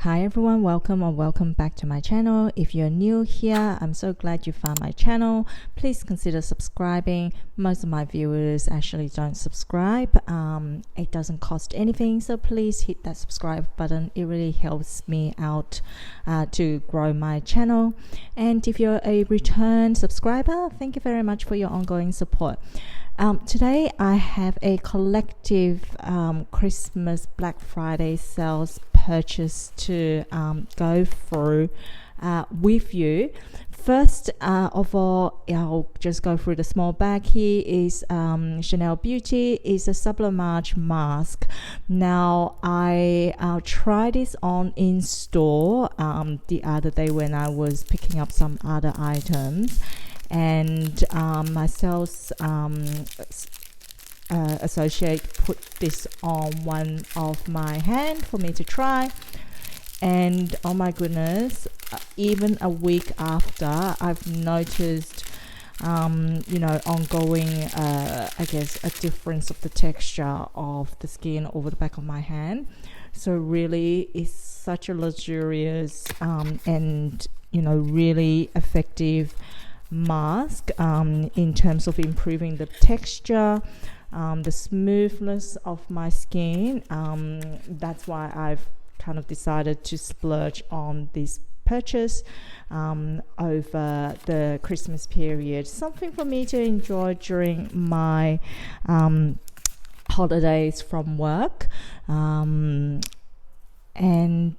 Hi everyone, welcome or welcome back to my channel. If you're new here, I'm so glad you found my channel. Please consider subscribing. Most of my viewers actually don't subscribe. It doesn't cost anything, so please hit that subscribe button. It really helps me out to grow my channel. And if you're a return subscriber, thank you very much for your ongoing support. Today I have a collective Christmas Black Friday sales purchase to go through with you. First of all, I'll just go through the small bag. Here is Chanel Beauty. It's a sublimate mask. Now I tried this on in store the other day when I was picking up some other items, and my sales associate put this on one of my hand for me to try, and oh my goodness, even a week after, I've noticed ongoing I guess a difference of the texture of the skin over the back of my hand. So really it's such a luxurious and really effective mask in terms of improving the texture, the smoothness of my skin. That's why I've kind of decided to splurge on this purchase over the Christmas period. Something for me to enjoy during my holidays from work. And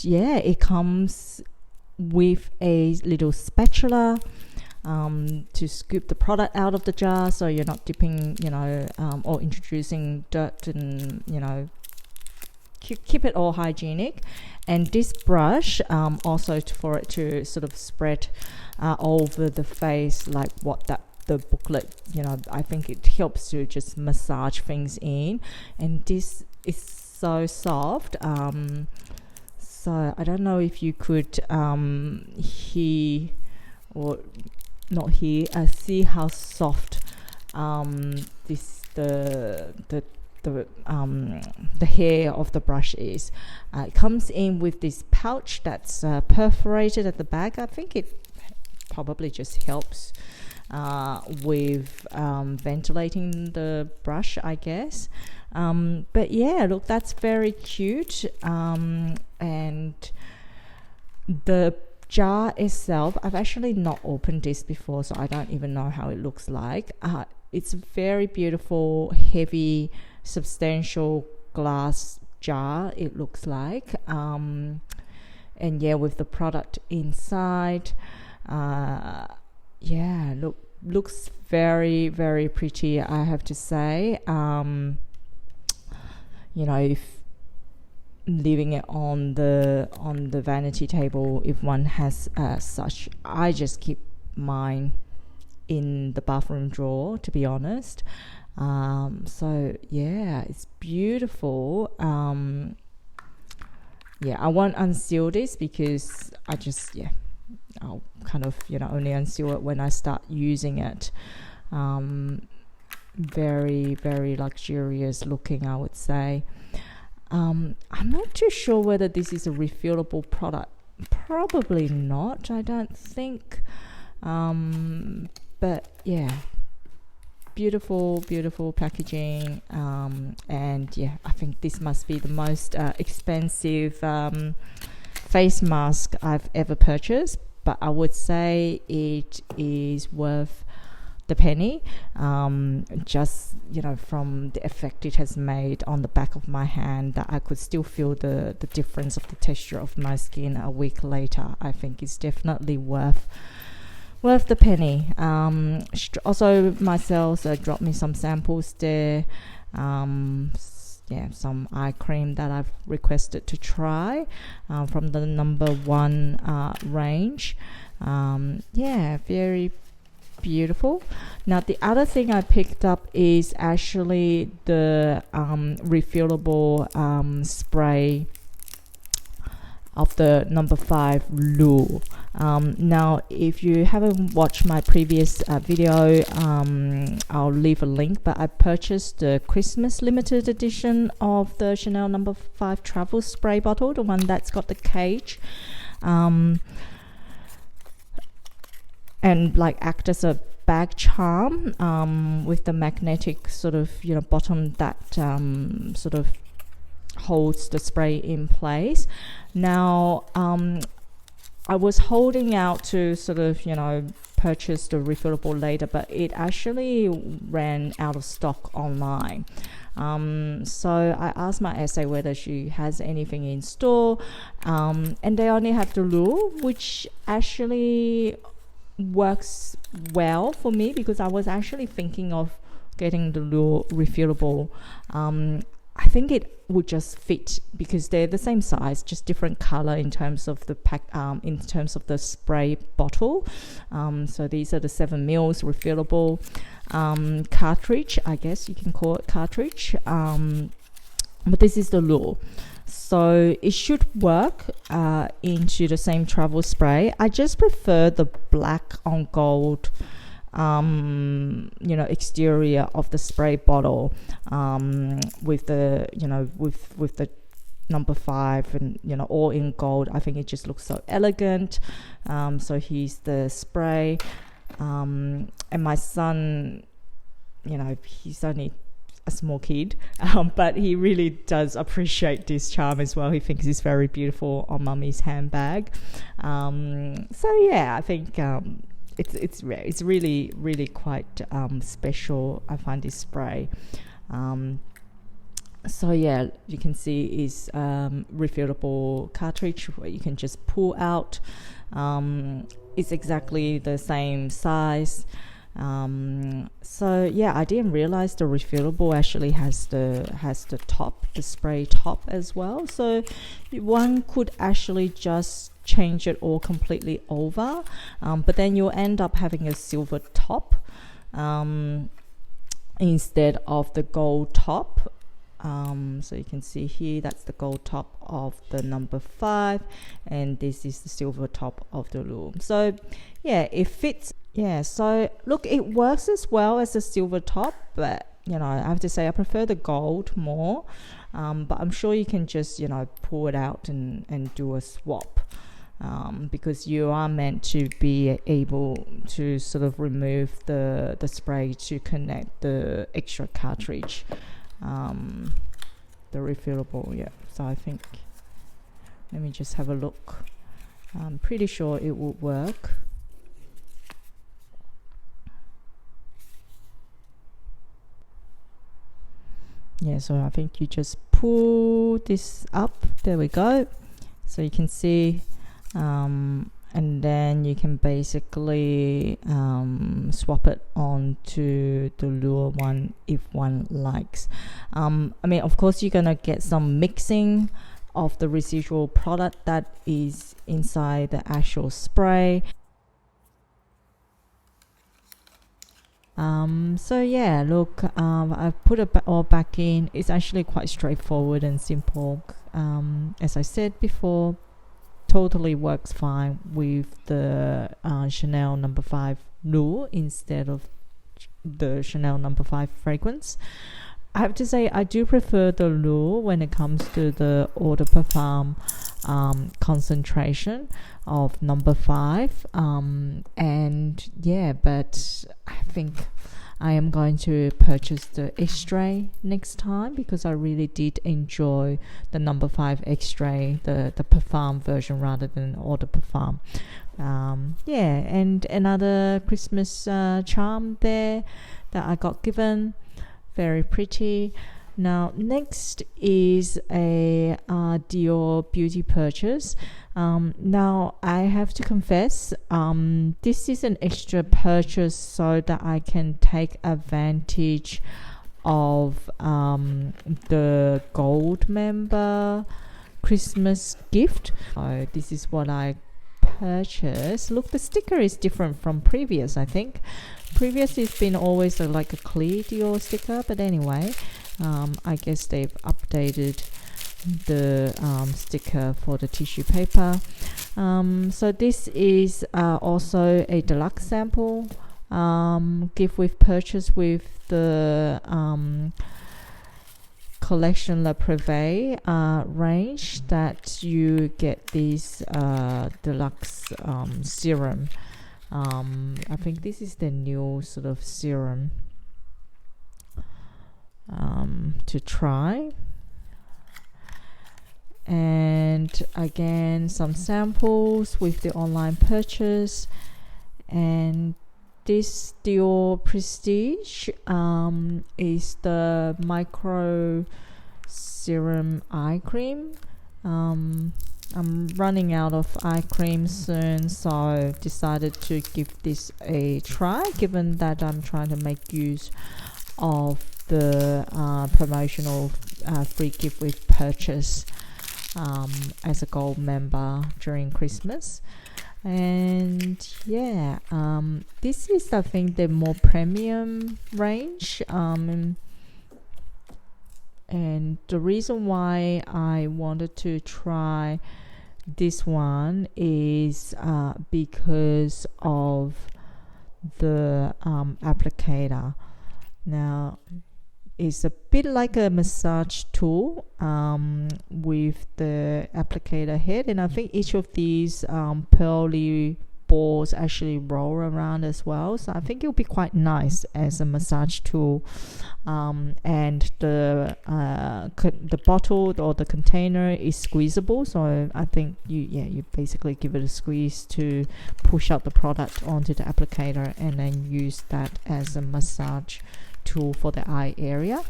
yeah, it comes with a little spatula to scoop the product out of the jar, so you're not dipping or introducing dirt, and keep it all hygienic. And this brush also for it to sort of spread over the face, like what the booklet, I think it helps to just massage things in. And this is so soft, so I don't know if you could hear or not hear, see how soft the hair of the brush is. It comes in with this pouch that's perforated at the back. I think it probably just helps with ventilating the brush, I guess. But yeah, look, that's very cute. And the jar itself, I've actually not opened this before, so I don't even know how it looks like. It's a very beautiful, heavy, substantial glass jar, it looks like. And yeah, with the product inside, yeah, looks very, very pretty, I have to say. If leaving it on the vanity table, if one has such, I just keep mine in the bathroom drawer, to be honest. So yeah, it's beautiful. Yeah, I won't unseal this because I'll kind of only unseal it when I start using it. Very, very luxurious looking, I would say. I'm not too sure whether this is a refillable product. Probably not, I don't think. But yeah, beautiful, beautiful packaging. And yeah, I think this must be the most expensive face mask I've ever purchased. But I would say it is worth the penny, just from the effect it has made on the back of my hand, that I could still feel the difference of the texture of my skin a week later. I think it's definitely worth the penny. Also, my sales dropped me some samples there. Some eye cream that I've requested to try from the #1 range. Very beautiful. Now the other thing I picked up is actually the refillable spray of the #5 Lure. Now if you haven't watched my previous video, I'll leave a link, but I purchased the Christmas limited edition of the Chanel No. 5 travel spray bottle, the one that's got the cage, and like act as a bag charm, with the magnetic sort of bottom that sort of holds the spray in place. Now I was holding out to sort of purchase the refillable later, but it actually ran out of stock online. So I asked my essay whether she has anything in store, and they only have the lure, which actually works well for me because I was actually thinking of getting the lure refillable. I think it would just fit because they're the same size, just different color in terms of the pack, in terms of the spray bottle. So these are the 7 mils refillable cartridge, I guess you can call it cartridge, but this is the lure, so it should work into the same travel spray. I just prefer the black on gold exterior of the spray bottle, with the with the No. 5 and all in gold. I think it just looks so elegant. So here's the spray, and my son, he's only a small kid, but he really does appreciate this charm as well. He thinks it's very beautiful on mummy's handbag. So yeah, I think it's rare. It's really quite special. I find this spray. So yeah, you can see is refillable cartridge where you can just pull out. It's exactly the same size. So yeah, I didn't realize the refillable actually has the top, the spray top as well. So one could actually just change it all completely over, but then you'll end up having a silver top instead of the gold top. So you can see here, that's the gold top of the No. 5, and this is the silver top of the loom. So yeah, it fits. Yeah, so look, it works as well as the silver top, but I have to say I prefer the gold more. But I'm sure you can just pull it out and do a swap, because you are meant to be able to sort of remove the spray to connect the extra cartridge, the refillable. Yeah, so I think, let me just have a look. I'm pretty sure it will work. Yeah, so I think you just pull this up. There we go. So you can see, and then you can basically swap it onto the lure one if one likes. I mean, of course, you're gonna get some mixing of the residual product that is inside the actual spray. So yeah, look, I've put it all back in. It's actually quite straightforward and simple. As I said before, totally works fine with the Chanel No. 5 lure instead of the Chanel No. 5 fragrance. I have to say I do prefer the lure when it comes to the eau de parfum concentration of No. 5, and yeah, but I think I am going to purchase the X-ray next time because I really did enjoy the No. 5 X-ray, the parfum version rather than eau de parfum. Yeah, and another Christmas charm there that I got given. Very pretty. Now next is a Dior beauty purchase. Now I have to confess, this is an extra purchase so that I can take advantage of the Gold member Christmas gift. So this is what I purchased. Look, the sticker is different from previous. I think previously it's been always like a clear Dior sticker, but anyway, I guess they've updated the sticker for the tissue paper. So this is also a deluxe sample, gift with purchase with the collection La Privée range, that you get this deluxe serum. I think this is the new sort of serum to try. And again, some samples with the online purchase. And this Dior Prestige is the micro serum eye cream. I'm running out of eye cream soon, so decided to give this a try, given that I'm trying to make use of the promotional free gift with purchase as a gold member during Christmas. And yeah, this is, I think, the more premium range, and the reason why I wanted to try this one is because of the applicator. Now, it's a bit like a massage tool with the applicator head, and I think each of these pearly balls actually roll around as well, so I think it'll be quite nice as a massage tool. And the bottle or the container is squeezable, so I think you basically give it a squeeze to push out the product onto the applicator, and then use that as a massage tool for the eye area.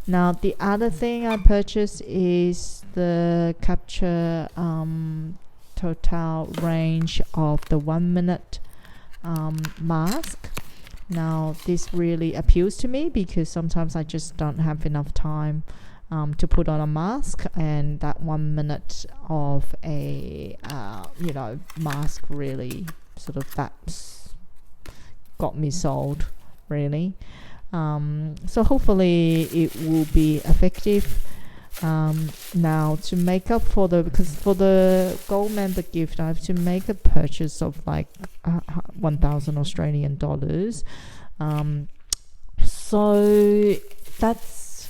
Now, the other thing I purchased is the Capture Totale range of the 1 minute mask. Now, this really appeals to me because sometimes I just don't have enough time to put on a mask, and that 1 minute of a mask really sort of that's got me sold, really. So hopefully it will be effective. Now, to make up for because for the gold member gift, I have to make a purchase of like 1,000 Australian dollars. So that's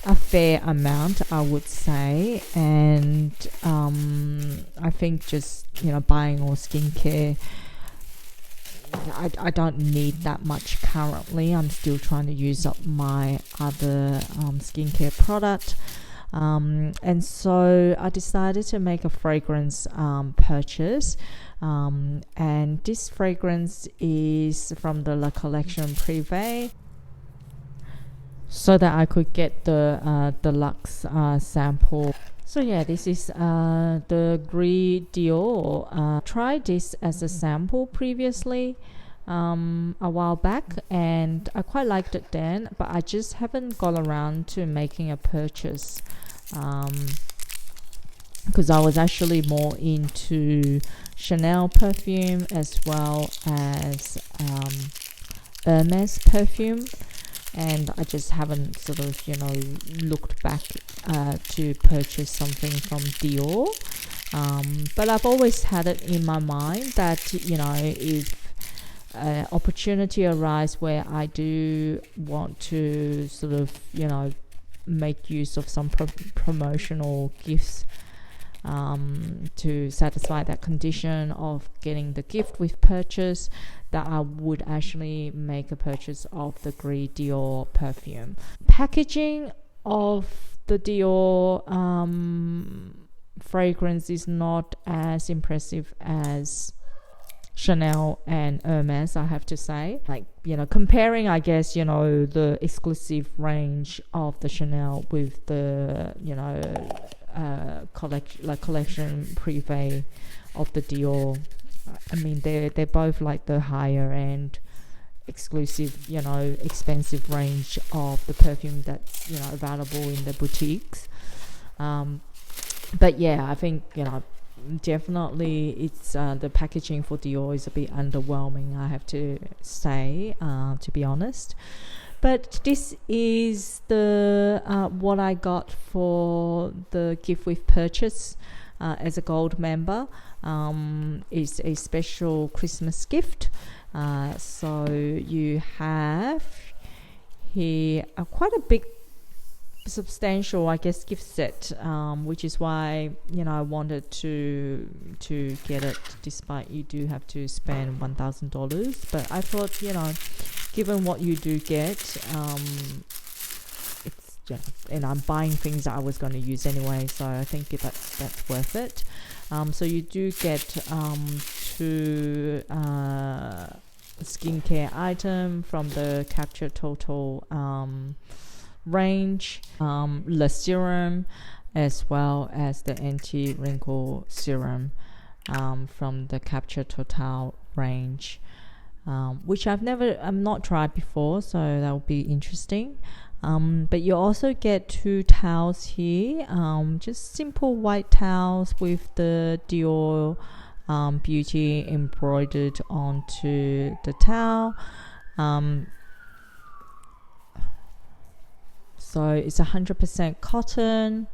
a fair amount, I would say. And I think just buying all skincare, I don't need that much currently. I'm still trying to use up my other skincare product. And so I decided to make a fragrance purchase. And this fragrance is from the La Collection Privée, so that I could get the deluxe sample. So yeah, this is the Gris Dior. Tried this as a sample previously a while back, and I quite liked it then, but I just haven't got around to making a purchase because I was actually more into Chanel perfume as well as Hermes perfume. And I just haven't sort of looked back to purchase something from Dior, but I've always had it in my mind that if opportunity arises where I do want to sort of make use of some promotional gifts to satisfy that condition of getting the gift with purchase, that I would actually make a purchase of the Gris Dior perfume. Packaging of the Dior fragrance is not as impressive as Chanel and Hermes, I have to say. Like, comparing, I guess, the exclusive range of the Chanel with the, collection Privée of the Dior. I mean, they're both like the higher end, exclusive, expensive range of the perfume that's, available in the boutiques. But yeah, I think, definitely it's the packaging for Dior is a bit underwhelming, I have to say, to be honest. But this is the what I got for the gift with purchase. as a gold member. It's a special Christmas gift. So you have here quite a big substantial, I guess, gift set, which is why, you know, I wanted to get it, despite you do have to spend $1,000. But I thought, you know, given what you do get, it's just, and I'm buying things that I was going to use anyway, so I think that's worth it. So you do get two skincare item from the Capture Total range, the serum, as well as the anti-wrinkle serum from the Capture Totale range, which I've not tried before, so that will be interesting. But you also get two towels here, just simple white towels with the Dior Beauty embroidered onto the towel. So it's 100% cotton,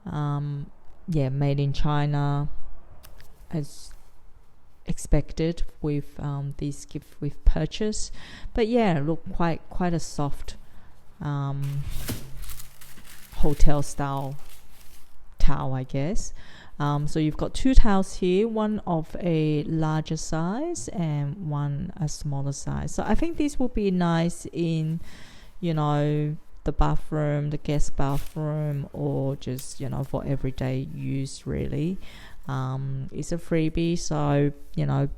yeah, made in China, as expected with these gift with purchase. But yeah, look quite a soft hotel style towel, I guess. So you've got two towels here, one of a larger size and one a smaller size. So I think these will be nice in, you know, the bathroom, the guest bathroom, or just, you know, for everyday use really. It's a freebie, so, you know,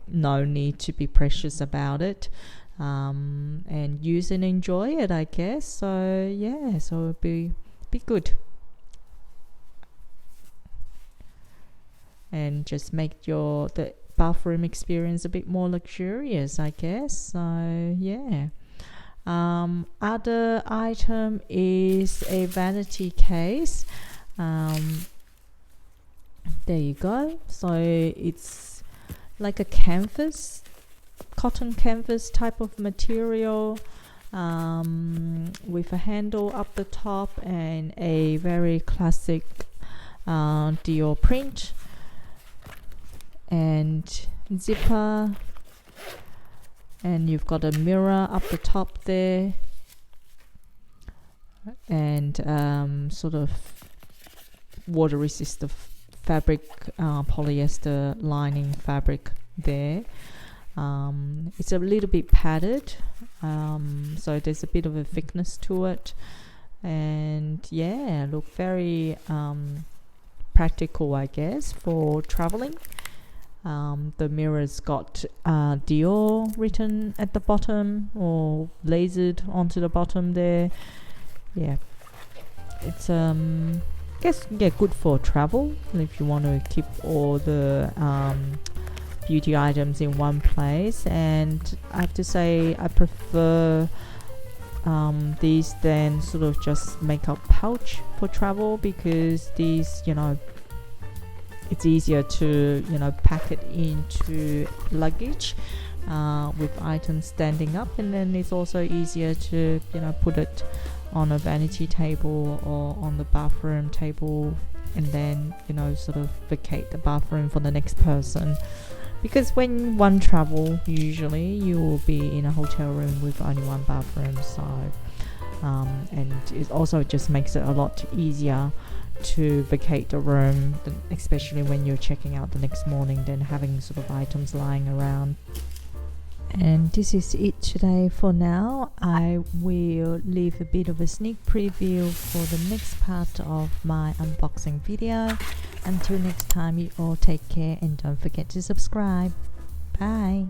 no need to be precious about it, and use and enjoy it, I guess. So yeah, so it'll be good, and just make the bathroom experience a bit more luxurious, I guess. So yeah. Other item is a vanity case. There you go. So it's like a canvas, cotton canvas type of material, with a handle up the top and a very classic Dior print and zipper. And you've got a mirror up the top there, and sort of water resistant fabric, polyester lining fabric there. It's a little bit padded, so there's a bit of a thickness to it, and yeah, look very practical, I guess, for traveling. The mirror's got Dior written at the bottom, or lasered onto the bottom there. Yeah, it's guess, yeah, good for travel if you want to keep all the beauty items in one place. And I have to say, I prefer these than sort of just makeup pouch for travel, because these, you know, it's easier to, you know, pack it into luggage with items standing up, and then it's also easier to, you know, put it on a vanity table or on the bathroom table, and then, you know, sort of vacate the bathroom for the next person. Because when one travel, usually you will be in a hotel room with only one bathroom, so and it also just makes it a lot easier to vacate the room, especially when you're checking out the next morning, than having sort of items lying around. And this is it today for now. I will leave a bit of a sneak preview for the next part of my unboxing video. Until next time, you all take care and don't forget to subscribe. Bye.